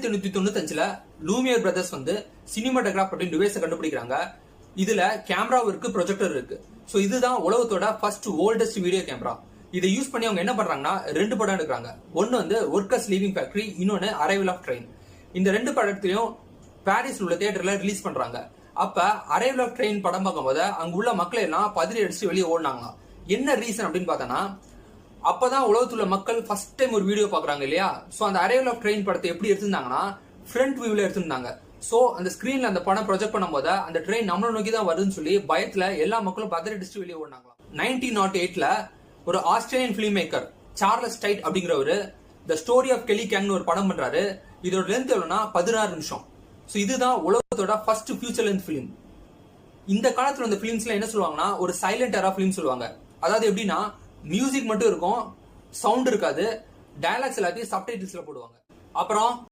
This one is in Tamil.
1895ல லூமியர் பிரதர்ஸ் வந்து சினிமாட்டோகிராஃப் அப்படின்னு டிவைஸை கண்டுபிடிக்கிறாங்க. இதுல கேமராவும் இருக்கு, ப்ரொஜெக்டர் இருக்கு. சோ இதுதான் உலகத்தோட ஃபர்ஸ்ட் ஓல்டஸ்ட் வீடியோ கேமரா. இதை யூஸ் பண்ணி அவங்க என்ன பண்றாங்கன்னா 2 படம் எடுக்கிறாங்க. ஒன்னு வந்து ஒர்க்கர்ஸ் லீவிங் ஃபேக்டரி, இன்னொன்னு அரைவல் ஆஃப் ட்ரெயின். இந்த 2 படத்தையும் பாரிஸ்ல உள்ள தியேட்டர்ல ரிலீஸ் பண்றாங்க. அப்ப அரைவல் ஆஃப் ட்ரெயின் படம் பார்க்கும்போது அங்க உள்ள மக்கள் எல்லாம் பதறி அடிச்சு வெளியே ஓடினாங்க. என்ன ரீசன் அப்படின்னு பார்த்தோன்னா, அப்பதான் உலகத்துல மக்கள் ஃபர்ஸ்ட் டைம் ஒரு வீடியோ பாக்குறாங்க இல்லையா. சோ அந்த அரைவல் ஆஃப் ட்ரெயின் படத்தை எப்படி எடுத்திருந்தாங்கன்னா ஃப்ரண்ட் வியூல எடுத்திருந்தாங்க. சோ அந்த ஸ்கிரீன்ல அந்த படம் ப்ரொஜெக்ட் பண்ணும்போது அந்த ட்ரெயின் நம்மள நோக்கி தான் வருதுன்னு சொல்லி பயத்துல எல்லா மக்களும் பதறி அடிச்சு வெளியே ஓடினாங்க. 1908ல ஒரு Australian film maker Charles Tait அப்படிங்கிறவரு த ஸ்டோரி ஆஃப் கெலி கேங்னு ஒரு படம் பண்றாரு. இதோட லென்த் எவ்வளவுனா 16 நிமிஷம். சோ இதுதான் உலகத்தோட ஃபர்ஸ்ட் ஃபியூச்சர் லென்த் பிலிம். இந்த காலத்துல இந்த பிலிம்ஸ்ல என்ன சொல்லுவாங்கன்னா ஒரு சைலண்ட் எரா பிலிம் சொல்லுவாங்க. அதாவது எப்படின்னா மியூசிக் மட்டும் இருக்கும், சவுண்ட் இருக்காது, டயலாக்ஸ் எல்லாத்தையும் சப்டைட்டில்ஸ்ல போடுவாங்க. அப்புறம்